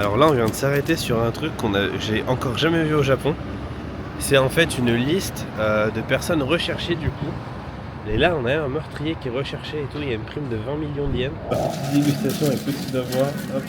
Alors là on vient de s'arrêter sur un truc j'ai encore jamais vu au Japon. C'est en fait une liste de personnes recherchées du coup. Et là on a un meurtrier qui est recherché et tout, il y a une prime de 20 millions de yens. Petite dégustation avec petit devoir. Hop.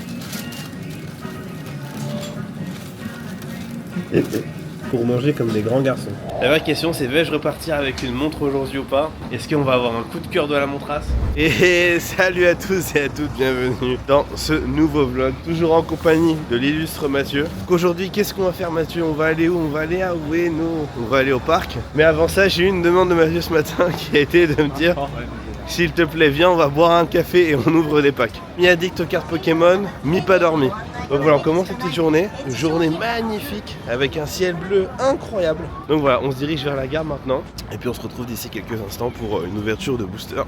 Pour manger comme des grands garçons. La vraie question c'est vais-je repartir avec une montre aujourd'hui ou pas? Est-ce qu'on va avoir un coup de cœur de la montrasse? Et salut à tous et à toutes, bienvenue dans ce nouveau vlog, toujours en compagnie de l'illustre Mathieu. Aujourd'hui qu'est-ce qu'on va faire Mathieu? On va aller où? On va aller à Ueno, on va aller au parc. Mais avant ça j'ai eu une demande de Mathieu ce matin qui a été de me dire s'il te plaît viens on va boire un café et on ouvre des packs. Mi-addict aux cartes Pokémon, mi-pas dormi. Donc voilà, on commence cette petite journée, une journée magnifique avec un ciel bleu incroyable. Donc voilà, on se dirige vers la gare maintenant et puis on se retrouve d'ici quelques instants pour une ouverture de booster.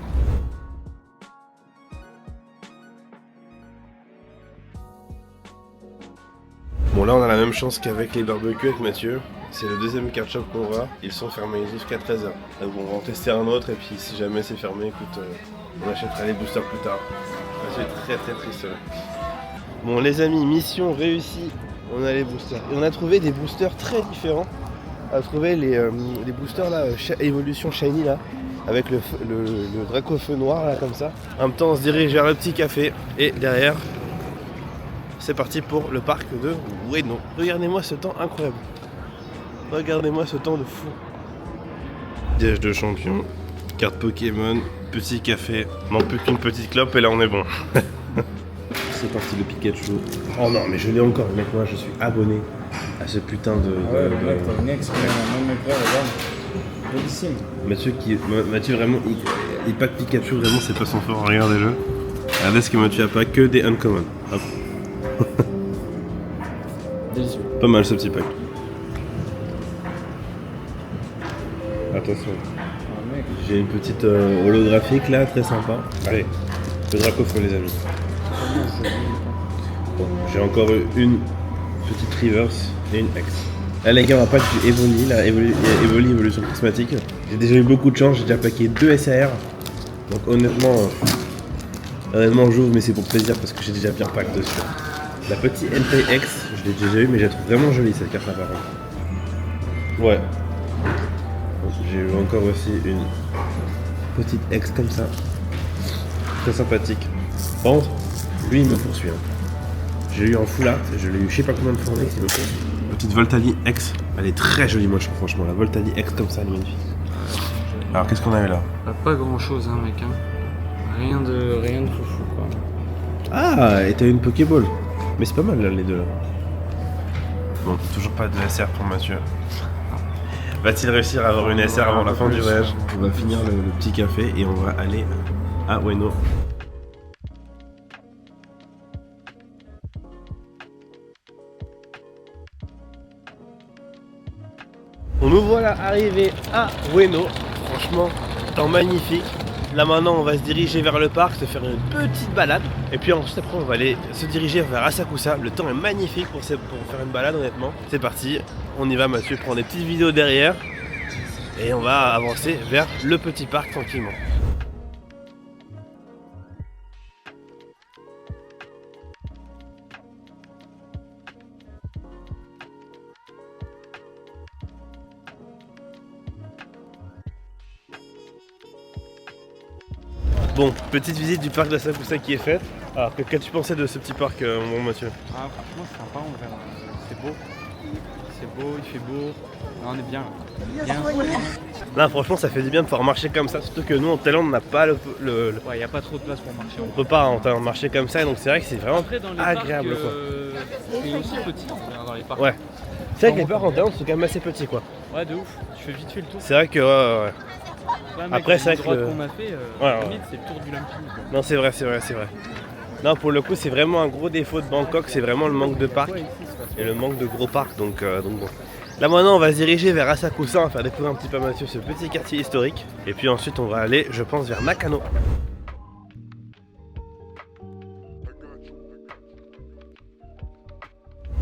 Bon là on a la même chance qu'avec les barbecues avec Mathieu. C'est le deuxième card shop qu'on voit, ils sont fermés jusqu'à 13h. Donc on va en tester un autre et puis si jamais c'est fermé, écoute, on achètera les boosters plus tard. C'est très très triste. Bon les amis, mission réussie, on a les boosters. Et on a trouvé des boosters très différents. On a trouvé les boosters là, évolution shiny là, avec le Draco feu noir là comme ça. En même temps on se dirige vers le petit café et derrière, c'est parti pour le parc de Ueno. Regardez-moi ce temps incroyable. Regardez-moi ce temps de fou. Piège de champion, carte Pokémon, petit café. Manque plus qu'une petite clope et là on est bon. C'est parti le Pikachu. Oh non mais je l'ai encore mec, moi je suis abonné à ce putain de... t'as une expérience, mon frère, regarde. Jolissime. Mathieu vraiment, il pack Pikachu vraiment c'est pas son fort, regardez-le. Regardez ce que Mathieu a pas, que des uncommon. Hop. Délicieux. Pas mal ce petit pack. Attention. Ah, mec. J'ai une petite holographique là, très sympa. Allez, le Dracofeu les amis. Bon, j'ai encore une petite reverse et une X. Là les gars on va pack du Evoli, là, Evoli évolution prismatique. J'ai déjà eu beaucoup de chance, j'ai déjà packé 2 SAR. Donc honnêtement j'ouvre mais c'est pour plaisir parce que j'ai déjà bien pack dessus. La petite NPX, je l'ai déjà eu mais je la trouve vraiment jolie cette carte là par contre. Ouais. J'ai eu encore aussi une petite X comme ça. Très sympathique. Par contre, lui il me poursuit. J'ai eu en full art, je l'ai eu je sais pas combien de fois en X il me poursuit. Petite Voltali X, elle est très jolie moi je trouve franchement. La Voltali X comme ça elle est magnifique. Alors qu'est-ce qu'on a eu là? Pas grand chose hein mec hein. Rien de foufou quoi. Ah et t'as eu une Pokéball. Mais c'est pas mal là les deux là. Bon, toujours pas de SR pour Mathieu. Va-t-il réussir à avoir une SR avant la fin du voyage? On va finir le petit café et on va aller à Ueno. On nous voilà arrivés à Ueno. Franchement, temps magnifique. Là maintenant on va se diriger vers le parc, se faire une petite balade. Et puis ensuite après on va aller se diriger vers Asakusa. Le temps est magnifique pour faire une balade honnêtement. C'est parti, on y va Mathieu, prend des petites vidéos derrière. Et on va avancer vers le petit parc tranquillement. Bon, petite visite du parc d'Asakusa qui est faite. Alors, qu'as-tu pensé de ce petit parc, mon Mathieu? Ah franchement c'est sympa, on verra. C'est beau. C'est beau, il fait beau. Là, on est bien. Là, franchement, ça fait du bien de pouvoir marcher comme ça. Surtout que nous, en Thaïlande, on n'a pas le... Ouais, y a pas trop de place pour marcher. On peut pas marcher comme ça. Donc c'est vrai que c'est vraiment Après, dans les agréable. parcs, Quoi. c'est aussi petit dans les parcs. Ouais. C'est vrai que les parcs en Thaïlande sont quand même assez petits quoi. Ouais de ouf. Tu fais vite fait le tour. C'est vrai que... ouais. Ouais, mec, Après, c'est vrai que qu'on a fait, ouais. limite, c'est le tour du Lumpini. Non, c'est vrai. Non, pour le coup, c'est vraiment un gros défaut de Bangkok. C'est vraiment le manque de parcs et le manque de gros parcs. Donc bon. Là maintenant on va se diriger vers Asakusa, on va faire découvrir un petit peu à Mathieu ce petit quartier historique. Et puis ensuite on va aller, je pense, vers Nakano.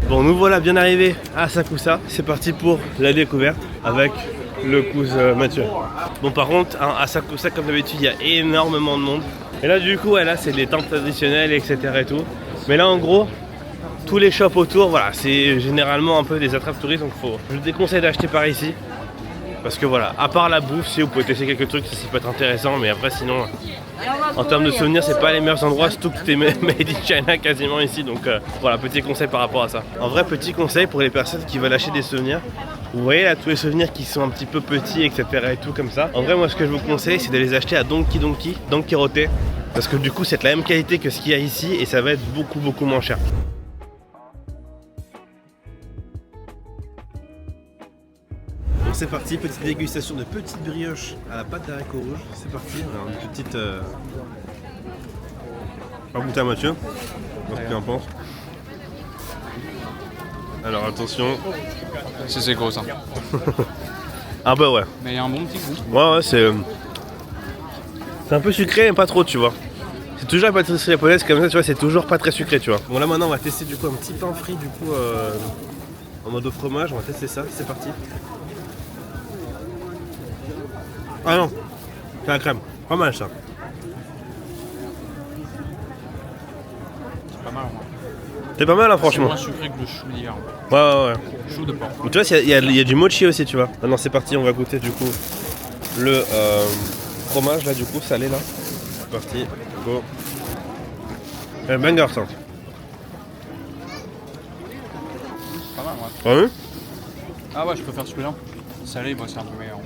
Bon, nous voilà bien arrivés à Asakusa. C'est parti pour la découverte avec le cousin Mathieu. Bon par contre, hein, à Asakusa comme d'habitude il y a énormément de monde. Et là du coup, ouais, là c'est les temples traditionnels etc et tout. Mais là en gros, tous les shops autour, voilà, c'est généralement un peu des attrapes touristes, donc je vous déconseille d'acheter par ici. Parce que voilà, à part la bouffe, si vous pouvez tester quelques trucs, ça peut être intéressant, mais après sinon, en termes de souvenirs, c'est pas les meilleurs endroits, surtout que tout est made in China quasiment ici, donc voilà, petit conseil par rapport à ça. En vrai, petit conseil pour les personnes qui veulent acheter des souvenirs, vous voyez là tous les souvenirs qui sont un petit peu petits, etc. et tout comme ça. En vrai, moi ce que je vous conseille, c'est de les acheter à Don Quirote, parce que du coup, c'est de la même qualité que ce qu'il y a ici et ça va être beaucoup moins cher. Bon, c'est parti, petite dégustation de petites brioches à la pâte d'haricots rouges. C'est parti, alors une petite... On va goûter à Mathieu, voir ce qu'il en pense. Alors attention. C'est gros ça. Ah bah ouais. Mais il y a un bon petit goût. Ouais, c'est un peu sucré mais pas trop, tu vois. C'est toujours la pâtisserie japonaise comme ça, tu vois, c'est toujours pas très sucré, tu vois. Bon là maintenant on va tester du coup un petit pain frit du coup en mode au fromage, on va tester ça, c'est parti. Ah non, c'est la crème, pas mal ça. C'est pas mal. C'est pas mal hein, franchement. C'est moins sucré que le chou d'hier. Ouais. Chou de porc. Tu vois, il y a du mochi aussi, tu vois. Maintenant c'est parti, on va goûter du coup le fromage là du coup salé là. C'est parti, go. Banger ça. C'est pas mal, ouais. Ah oui? Ah ouais, je préfère celui-là. Salé, moi c'est un peu meilleur.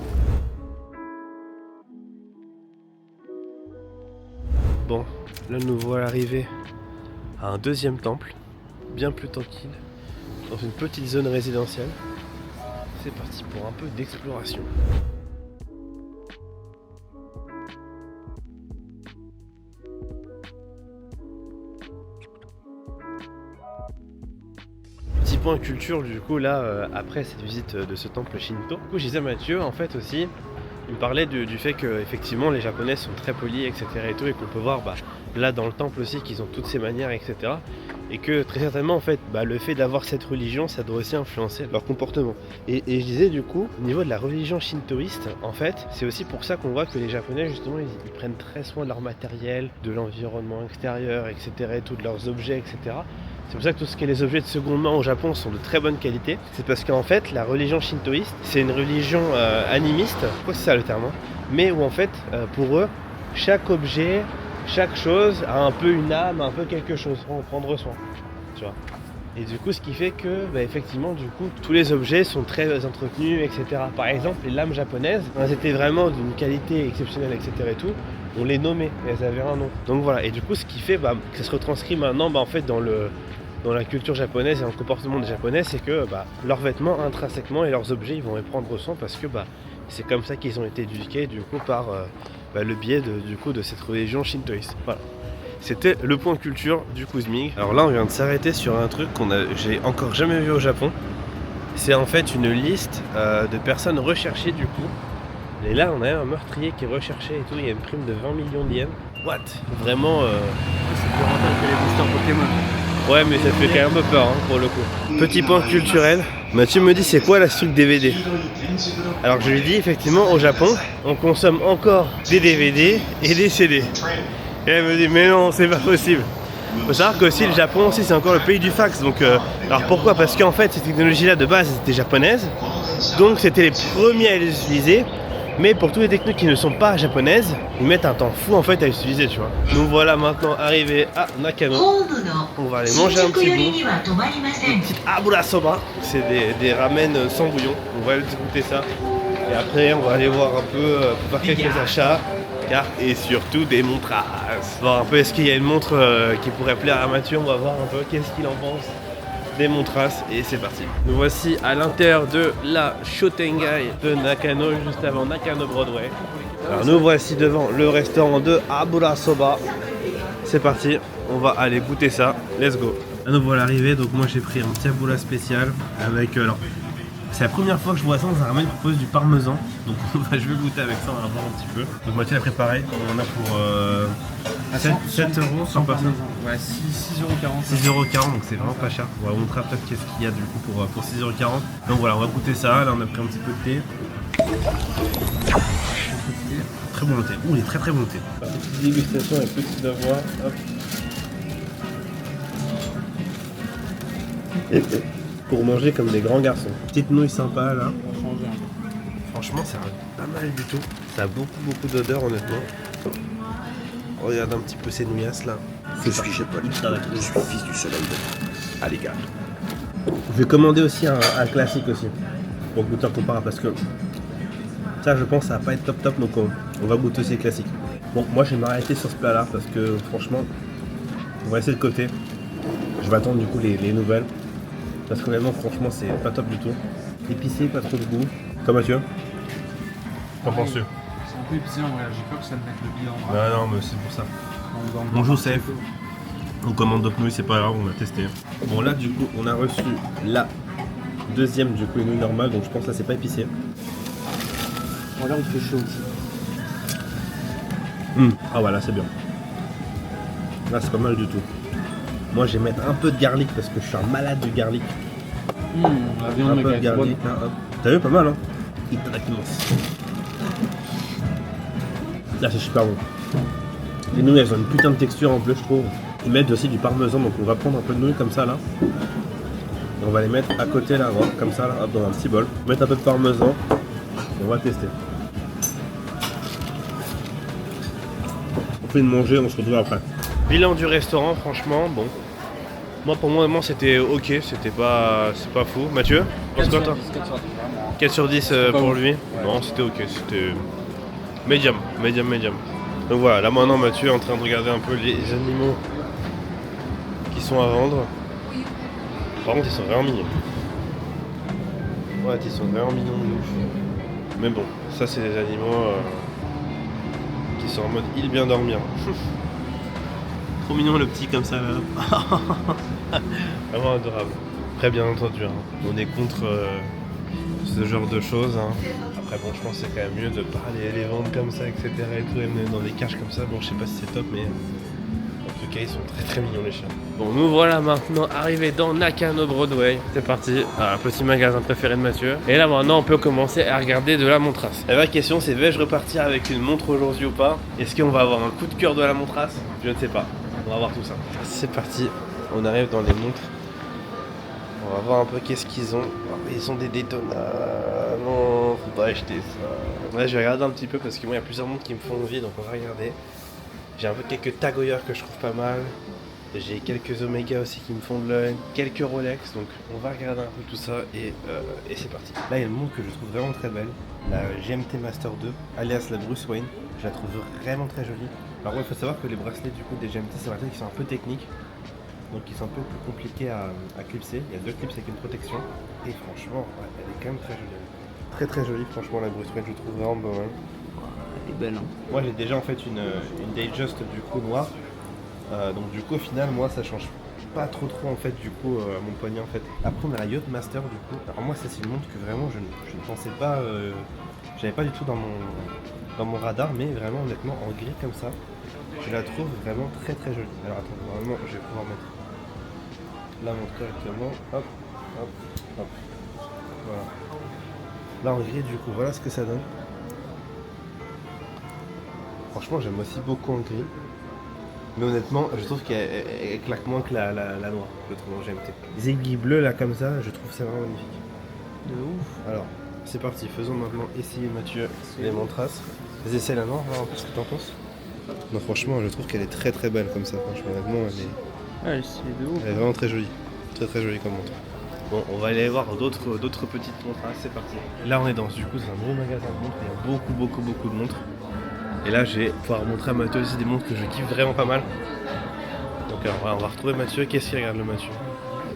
Bon, là nous voilà arrivés à un deuxième temple, bien plus tranquille, dans une petite zone résidentielle. C'est parti pour un peu d'exploration. Petit point culture du coup là, après cette visite de ce temple Shinto. Du coup je disais à Mathieu en fait aussi, il me parlait du fait que effectivement les Japonais sont très polis etc et tout, et qu'on peut voir là dans le temple aussi qu'ils ont toutes ces manières etc, et que très certainement en fait le fait d'avoir cette religion ça doit aussi influencer leur comportement. Et je disais du coup au niveau de la religion shintoïste en fait c'est aussi pour ça qu'on voit que les Japonais justement ils prennent très soin de leur matériel, de l'environnement extérieur etc et tout, de leurs objets etc. C'est pour ça que tout ce qui est les objets de seconde main au Japon sont de très bonne qualité. C'est parce qu'en fait, la religion shintoïste, c'est une religion animiste, je crois que c'est ça le terme, hein, mais où en fait, pour eux, chaque objet, chaque chose a un peu une âme, un peu quelque chose, pour en prendre soin, tu vois. Et du coup, ce qui fait que, effectivement, du coup, tous les objets sont très entretenus, etc. Par exemple, les lames japonaises, elles étaient vraiment d'une qualité exceptionnelle, etc. et tout. On les nommait, elles avaient un nom. Donc voilà, et du coup, ce qui fait que ça se retranscrit maintenant, en fait, dans la culture japonaise et dans le comportement des Japonais, c'est que leurs vêtements intrinsèquement et leurs objets, ils vont les prendre soin parce que c'est comme ça qu'ils ont été éduqués, du coup, par le biais de cette religion shintoïste. Voilà. C'était le point culture du Kuzmig. Alors là on vient de s'arrêter sur un truc j'ai encore jamais vu au Japon. C'est en fait une liste de personnes recherchées du coup. Et là on a un meurtrier qui est recherché et tout, il y a une prime de 20 millions d'yens. What? Vraiment C'est plus rentable que les boosters Pokémon. Ouais mais ça fait quand même un peu peur pour le coup. Petit point culturel. Mathieu me dit c'est quoi la truc DVD? Alors je lui dis effectivement au Japon on consomme encore des DVD et des CD. Et elle me dit mais non c'est pas possible. Faut savoir qu'aussi le Japon aussi c'est encore le pays du fax, donc alors pourquoi? Parce qu'en fait ces technologies là de base étaient japonaises, donc c'était les premiers à les utiliser, mais pour tous les techniques qui ne sont pas japonaises, ils mettent un temps fou en fait à utiliser, tu vois. Nous voilà maintenant arrivés à Nakano. On va aller manger un petit bout. Une petite abura soba, c'est des ramen sans bouillon, on va aller goûter ça. Et après on va aller voir un peu, pour faire quelques achats. Et surtout des montrasses. Voir un peu est-ce qu'il y a une montre qui pourrait plaire à Mathieu, on va voir un peu qu'est-ce qu'il en pense des montrasses et c'est parti. Nous voici à l'intérieur de la Shotengai de Nakano, juste avant Nakano Broadway. Alors nous voici devant le restaurant de Abura Soba. C'est parti, on va aller goûter ça, let's go. Là nous voilà arrivés, donc moi j'ai pris un petit abura spécial avec c'est la première fois que je vois ça dans un ramen qui propose du parmesan. Donc je vais goûter avec ça, on va voir un petit peu. Donc Mathieu a préparé, on en a pour 7 euros par personne. Ouais, 6,40 €. 6,40 €, donc c'est vraiment pas cher. On va vous montrer peut-être qu'est-ce qu'il y a du coup pour 6,40 €. Donc voilà, on va goûter ça. Là on a pris un petit peu de thé. Très bon le thé. Ouh, il est très bon le thé. Petite dégustation avec petit d'avoir. Hop. Pour manger comme des grands garçons. Petite nouille sympa là. On va changer un peu. Franchement, ça a pas mal du tout. Ça a beaucoup d'odeur honnêtement. Regarde un petit peu ces nouillasses là. Je suis Japon, je suis fils du soleil. Allez gars. Je vais commander aussi un classique aussi. Pour goûter comparable parce que ça je pense ça va pas être top donc on va goûter aussi les classiques. Bon moi je vais m'arrêter sur ce plat là parce que franchement on va essayer de côté. Je vais attendre du coup les nouvelles. Parce qu'honnêtement franchement c'est pas top du tout. Épicé, pas trop de goût. Toi Mathieu? Qu'en penses-tu? C'est un peu épicé en vrai, j'ai peur que ça me mette le bilan. Non mais c'est pour ça. On joue safe. On commande d'autres nouilles, c'est pas grave, on va tester. Bon là du coup on a reçu la deuxième du coup une nouille normale donc je pense que là c'est pas épicé. Bon là il fait chaud aussi. Ah voilà c'est bien. Là c'est pas mal du tout. Moi je vais mettre un peu de garlic parce que je suis un malade du garlic. La viande Un me peu de casse garlic. Là, hop. T'as vu pas mal hein? Itadakimasu. Là c'est super bon. Les nouilles elles ont une putain de texture en plus je trouve. Ils mettent aussi du parmesan donc on va prendre un peu de nouilles comme ça là. Et on va les mettre à côté là, voilà, comme ça là, hop, dans un petit bol. Mettre un peu de parmesan et on va tester. On fait une manger, on se retrouve après. Bilan du restaurant franchement bon. Moi pour moi c'était ok, c'est pas fou. Mathieu, pense quoi toi? 4 sur 10 pour lui. Ouais. Non c'était ok, c'était médium. Donc voilà, là maintenant Mathieu est en train de regarder un peu les animaux qui sont à vendre. Par contre ils sont vraiment mignons. Ouais ils sont vraiment mignons de ouf. Mais bon, ça c'est des animaux qui sont en mode île bien dormir. Trop mignon le petit comme ça là. Vraiment adorable. Très bien entendu, hein. On est contre ce genre de choses. Hein. Après bon je pense que c'est quand même mieux de pas les vendre comme ça etc. et tout, et même dans des cages comme ça. Bon je sais pas si c'est top mais en tout cas ils sont très mignons les chiens. Bon nous voilà maintenant arrivés dans Nakano Broadway. C'est parti, petit magasin préféré de Mathieu. Et là maintenant on peut commencer à regarder de la montrasse. La vraie question c'est vais-je repartir avec une montre aujourd'hui ou pas? Est-ce qu'on va avoir un coup de cœur de la montrasse? Je ne sais pas. On va voir tout ça. C'est parti, on arrive dans les montres. On va voir un peu qu'est-ce qu'ils ont. Ils ont des Daytona. Non, faut pas acheter ça. Ouais, je vais regarder un petit peu parce que moi il y a plusieurs montres qui me font envie donc on va regarder. J'ai un peu quelques Tag Heuer que je trouve pas mal. J'ai quelques Omega aussi qui me font de l'œil. Quelques Rolex donc on va regarder un peu tout ça et c'est parti. Là il y a une montre que je trouve vraiment très belle. La GMT Master 2 alias la Bruce Wayne. Je la trouve vraiment très jolie. Alors il faut savoir que les bracelets du coup des GMT c'est des bracelets qui sont un peu techniques. Donc ils sont un peu plus compliqués à clipser. Il y a 2 clips avec une protection. Et franchement, ouais, elle est quand même très jolie. Très jolie franchement la Bruce Wayne, je trouve vraiment pas mal. Elle est belle hein. Moi j'ai déjà en fait une Datejust du coup noire. Donc du coup au final moi ça change pas trop en fait du coup à mon poignet en fait. Après on a la Yacht Master du coup. Alors moi ça c'est une montre que vraiment je ne pensais pas, j'avais pas du tout dans mon radar, mais vraiment honnêtement en gris comme ça, je la trouve vraiment très jolie. Alors attends, normalement je vais pouvoir mettre la montre correctement. Hop. Voilà. Là en gris du coup, voilà ce que ça donne. Franchement j'aime aussi beaucoup en gris. Mais honnêtement, je trouve qu'elle claque moins que la noire, je trouve en GMT. Les aiguilles bleues là comme ça, je trouve ça vraiment magnifique. De ouf. Alors, c'est parti, faisons maintenant essayer Mathieu les montrasses. Vas-y, essaye la noire, voir un peu ce que t'en penses. Non franchement, je trouve qu'elle est très belle comme ça, franchement, honnêtement, Ouais, c'est de ouf. elle est vraiment très jolie. Très jolie comme montre. Bon, on va aller voir d'autres petites montres, c'est parti. Là on est dans un gros magasin de montres, il y a beaucoup de montres. Et là je vais pouvoir montrer à Mathieu aussi des montres que je kiffe vraiment pas mal. Donc alors, on va retrouver Mathieu. Qu'est-ce qu'il regarde le Mathieu?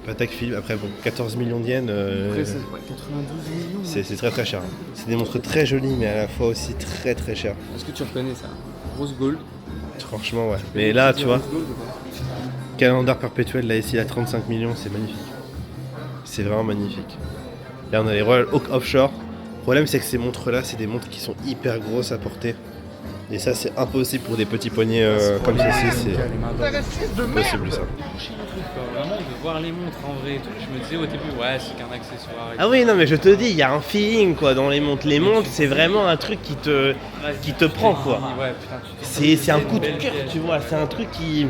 Patek Philippe, après bon, 14 millions de yens. Après c'est 92 millions. C'est très cher. C'est des montres très jolies mais à la fois aussi très chères. Est-ce que tu reconnais ça? Rose Gold. Franchement ouais. Mais là tu vois, Rose Gold, ou pas? calendar perpétuel là ici à 35 millions, c'est magnifique. C'est vraiment magnifique. Là on a les Royal Oak Offshore. Le problème c'est que ces montres là c'est des montres qui sont hyper grosses à porter. Et ça c'est impossible pour des petits poignets comme ceci, c'est impossible ça. Vraiment de voir les montres en vrai et tout, je me disais au début ouais c'est qu'un accessoire. Ah oui non mais je te dis, il y a un feeling quoi dans les montres. Les montres c'est vraiment un truc qui te prend quoi. Ouais, putain, C'est un coup de cœur tu vois, c'est un truc qui...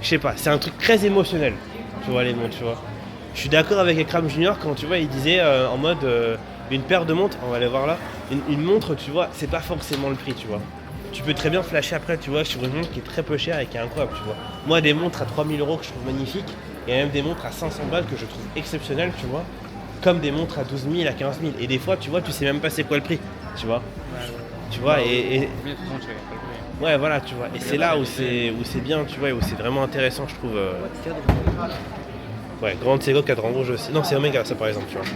Je sais pas, c'est un truc très émotionnel. Tu vois les montres tu vois. Je suis d'accord avec Ekram Junior quand tu vois, il disait en mode une paire de montres, on va aller voir là, une montre, tu vois, c'est pas forcément le prix, tu vois. Tu peux très bien flasher après, tu vois, sur une montre qui est très peu chère et qui est incroyable, tu vois. Moi, des montres à 3000 € que je trouve magnifiques, et même des montres à 500 balles que je trouve exceptionnelles, tu vois, comme des montres à 12 000, à 15 000. Et des fois, tu vois, tu sais même pas c'est quoi le prix, tu vois. Tu vois, ouais, voilà, tu vois. Et c'est là où c'est bien, tu vois, et où c'est vraiment intéressant, je trouve. Ouais, grande Seiko, cadran rouge aussi. Non, c'est Omega, ça par exemple, tu vois.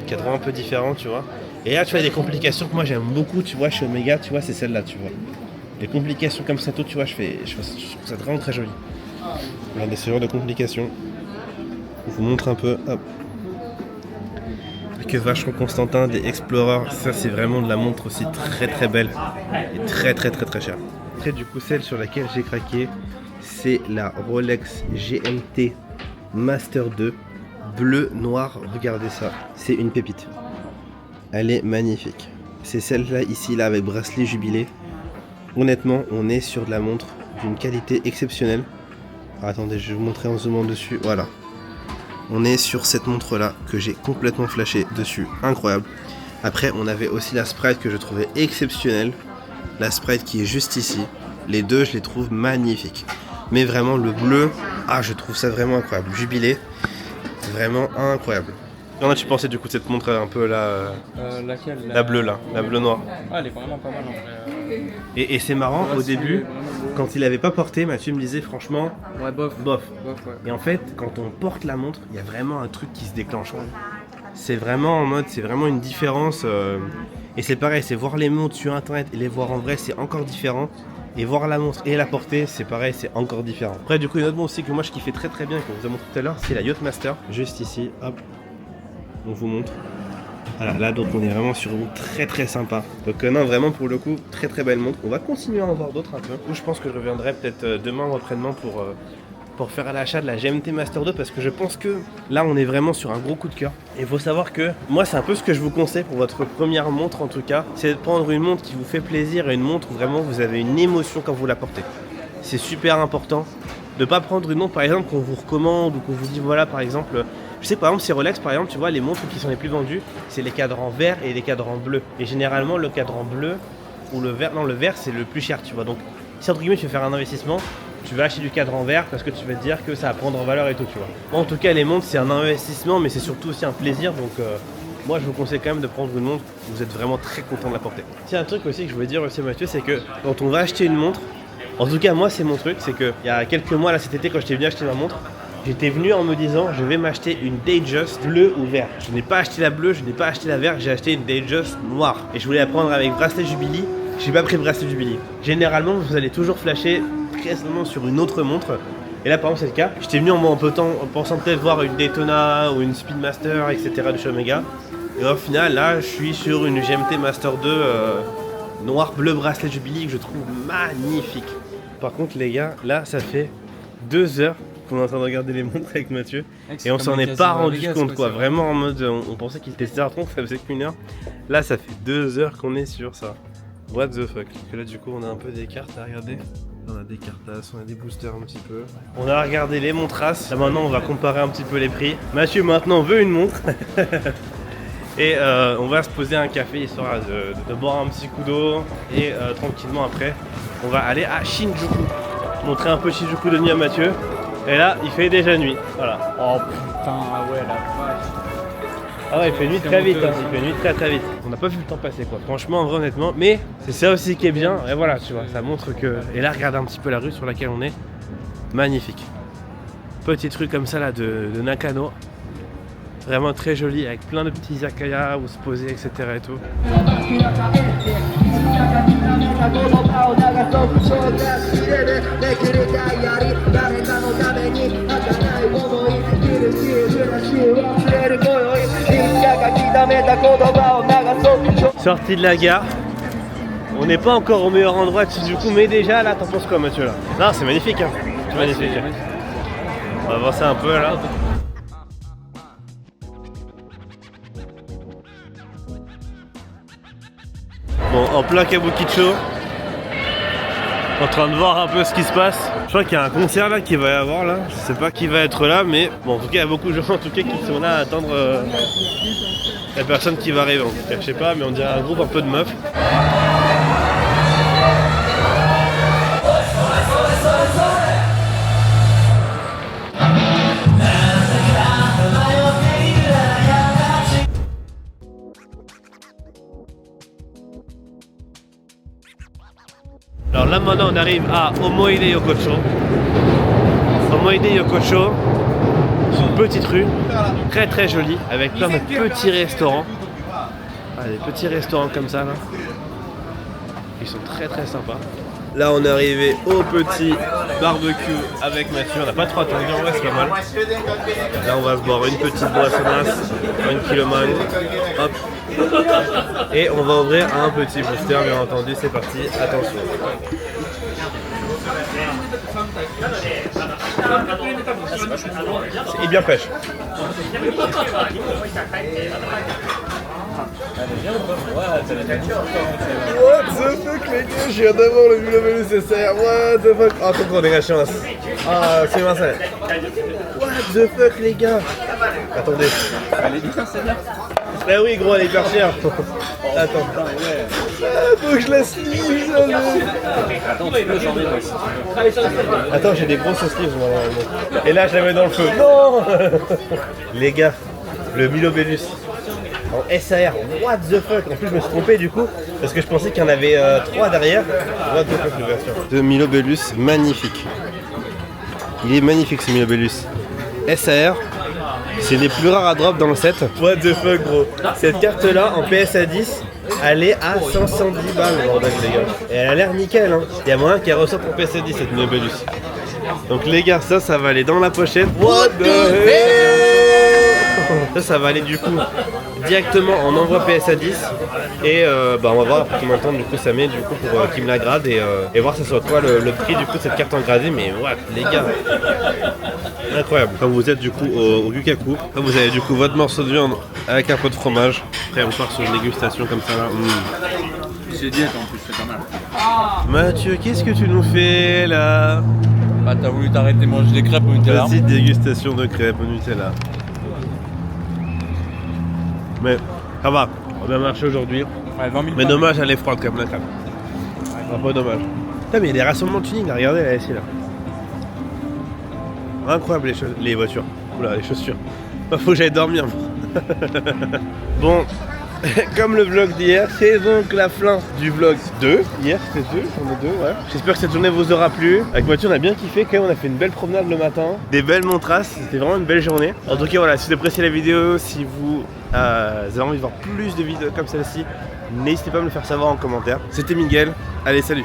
Cadran un peu différent, tu vois. Et là, tu vois, des complications que moi j'aime beaucoup, tu vois, chez Omega, tu vois, c'est celle-là, tu vois. Les complications comme ça, tout, tu vois, je trouve ça vraiment très joli. Regardez ce genre de complications. Je vous montre un peu, hop. Que Vacheron Constantin, des Explorer, ça c'est vraiment de la montre aussi très très belle. Et très très très très chère. Après, du coup, celle sur laquelle j'ai craqué, c'est la Rolex GMT Master 2. Bleu, noir, regardez ça, c'est une pépite. Elle est magnifique. C'est celle-là ici, là, avec bracelet jubilé. Honnêtement, on est sur de la montre d'une qualité exceptionnelle. Alors, attendez, je vais vous montrer en zoomant dessus. Voilà. On est sur cette montre-là que j'ai complètement flashé dessus. Incroyable. Après, on avait aussi la Sprite que je trouvais exceptionnelle. La Sprite qui est juste ici. Les deux, je les trouve magnifiques. Mais vraiment, le bleu, je trouve ça vraiment incroyable. Jubilé. Vraiment incroyable. Qu'en as-tu pensé du coup de cette montre un peu là Laquelle la bleue là, la bleue noire. Ah, elle est vraiment pas mal en vrai. Et c'est marrant, au début, quand il avait pas porté, Mathieu me disait franchement, Ouais, bof. bof. Ouais. Et en fait, quand on porte la montre, il y a vraiment un truc qui se déclenche. C'est vraiment en mode, c'est vraiment une différence. Et c'est pareil, c'est voir les montres sur internet et les voir en vrai, c'est encore différent. Et voir la montre et la porter, c'est pareil, c'est encore différent. Après, du coup, une autre montre aussi que moi je kiffais très très bien, qu'on vous a montré tout à l'heure, c'est la Yachtmaster. Juste ici, hop, on vous montre. Voilà, là donc on est vraiment sur une montre très très sympa. Donc non, vraiment pour le coup, très très belle montre. On va continuer à en voir d'autres un peu. Je pense que je reviendrai peut-être demain ou après-demain pour faire l'achat de la GMT Master 2 parce que je pense que là on est vraiment sur un gros coup de cœur. Et il faut savoir que moi c'est un peu ce que je vous conseille pour votre première montre en tout cas, c'est de prendre une montre qui vous fait plaisir et une montre où vraiment vous avez une émotion quand vous la portez. C'est super important de ne pas prendre une montre par exemple qu'on vous recommande ou qu'on vous dit voilà par exemple, je sais par exemple c'est Rolex par exemple, tu vois les montres qui sont les plus vendues c'est les cadrans verts et les cadrans bleus. Et généralement le cadran bleu ou le vert, non le vert c'est le plus cher tu vois. Donc si entre guillemets tu veux faire un investissement, tu vas acheter du cadran vert parce que tu vas te dire que ça va prendre en valeur et tout, tu vois. Bon, en tout cas, les montres, c'est un investissement, mais c'est surtout aussi un plaisir. Donc, moi, je vous conseille quand même de prendre une montre où vous êtes vraiment très content de la porter. Tiens, un truc aussi que je voulais dire aussi, Mathieu, c'est que quand on va acheter une montre, en tout cas, moi, c'est mon truc, c'est que il y a quelques mois, là, cet été, quand j'étais venu acheter ma montre, j'étais venu en me disant, je vais m'acheter une Datejust bleue ou vert. Je n'ai pas acheté la bleue, je n'ai pas acheté la verte, j'ai acheté une Datejust noire. Et je voulais la prendre avec bracelet Jubilee. J'ai pas pris le bracelet Jubilee. Généralement, vous allez toujours flasher quasiment sur une autre montre. Et là, par exemple, c'est le cas. J'étais venu en pensant peut-être voir une Daytona ou une Speedmaster, etc. de chez Omega. Et au final, là, je suis sur une GMT Master 2 noir bleu bracelet Jubilee que je trouve magnifique. Par contre, les gars, là, ça fait 2 heures qu'on est en train de regarder les montres avec Mathieu. Et on s'en est pas rendu compte, quoi. Vraiment en mode, on pensait qu'il testait un tronc, ça faisait qu'une heure. Là, ça fait 2 heures qu'on est sur ça. What the fuck. Parce que là, du coup, on a un peu des cartes à regarder. On a des cartasses, on a des boosters un petit peu. On a regardé les montrasses. Là, maintenant, on va comparer un petit peu les prix. Mathieu, maintenant, veut une montre. Et on va se poser un café histoire de boire un petit coup d'eau. Et tranquillement, après, on va aller à Shinjuku. Montrer un peu Shinjuku de nuit à Mathieu. Et là, il fait déjà nuit. Voilà. Oh putain, ah ouais, la vache. Ah ouais, il fait nuit très vite, hein. Il fait nuit très très vite. On n'a pas vu le temps passer quoi, franchement, en vrai, honnêtement. Mais c'est ça aussi qui est bien, et voilà, tu vois, ça montre que... Et là, regardez un petit peu la rue sur laquelle on est. Magnifique. Petite rue comme ça là de Nakano. Vraiment très jolie, avec plein de petits izakaya où se poser, etc. et tout. Sortie de la gare. On n'est pas encore au meilleur endroit de Shinjuku, mais déjà là, t'en penses quoi, Mathieu là? Non, c'est magnifique, hein. C'est magnifique. On va avancer un peu là. Bon, en plein Kabukicho. En train de voir un peu ce qui se passe. Je crois qu'il y a un concert là qui va y avoir là. Je sais pas qui va être là, mais bon, en tout cas, il y a beaucoup de gens en tout cas qui sont là à attendre la personne qui va arriver. En tout cas, je sais pas, mais on dirait un groupe un peu de meufs. Alors là maintenant on arrive à Omoide Yokocho. Omoide Yokocho, c'est une petite rue, très très jolie, avec plein de petits restaurants. Ah, des petits restaurants comme ça là. Ils sont très très sympas. Là on est arrivé au petit barbecue avec Mathieu, on n'a pas trop attendu, en vrai c'est pas mal. Là on va se boire une petite boissonnasse, une kilomane, hop. Et on va ouvrir un petit booster, bien entendu, c'est parti, attention. Et bien pêche. What the fuck les gars, je viens d'avoir le Mulobelus SR, what the fuck. Ah, trop de la chance. Ah, c'est Vincent. What the fuck les gars. Attendez. Elle est bien celle-là. Bah oui gros, elle est hyper chère. Attends. Faut que je la sleeve. Attends, tu peux j'en ai. Attends, j'ai des grosses sleeves moi normalement. Et là je la mets dans le feu. Non. Les gars, le Mulobelus en SAR, what the fuck. En plus je me suis trompé du coup, parce que je pensais qu'il y en avait 3 derrière. What the fuck l'ouverture. De Mulobelus, magnifique. Il est magnifique ce Mulobelus. SAR, c'est les plus rares à drop dans le set. What the fuck gros. Cette carte là en PSA 10, elle est à 510 balles bordel les gars. Et elle a l'air nickel hein. Il y a moyen qu'elle ressorte pour PSA 10 cette Mulobelus. Donc les gars, ça va aller dans la pochette. What the hell. Ça va aller du coup directement en envoi PSA 10 et on va voir après combien de temps du coup ça met du coup pour qu'il me la grade et voir ça soit quoi le prix du coup de cette carte en gradée. Mais what les gars, incroyable. Quand vous êtes du coup au Gukaku, vous avez du coup votre morceau de viande avec un peu de fromage. Après on part sur une dégustation comme ça là. C'est diète en plus, c'est pas mal. Mathieu, qu'est-ce que tu nous fais là? Bah t'as voulu t'arrêter de manger des crêpes au Nutella. Petite dégustation de crêpes au Nutella. Mais ça va, on a bien marché aujourd'hui. Ouais, 20 000 mais dommage, elle est froide quand même la crêpe. Un peu dommage. Putain, mais il y a des rassemblements de tuning là, regardez là, ici là. Incroyable les voitures. Oula, les chaussures. Faut que j'aille dormir. Bon, comme le vlog d'hier, c'est donc la fin du vlog 2. Hier c'était 2, on est 2, ouais. J'espère que cette journée vous aura plu. Avec Mathieu on a bien kiffé quand même, on a fait une belle promenade le matin. Des belles montrasses, c'était vraiment une belle journée. En tout cas voilà, si vous appréciez la vidéo, si vous avez envie de voir plus de vidéos comme celle-ci, n'hésitez pas à me le faire savoir en commentaire. C'était Miguel, allez salut.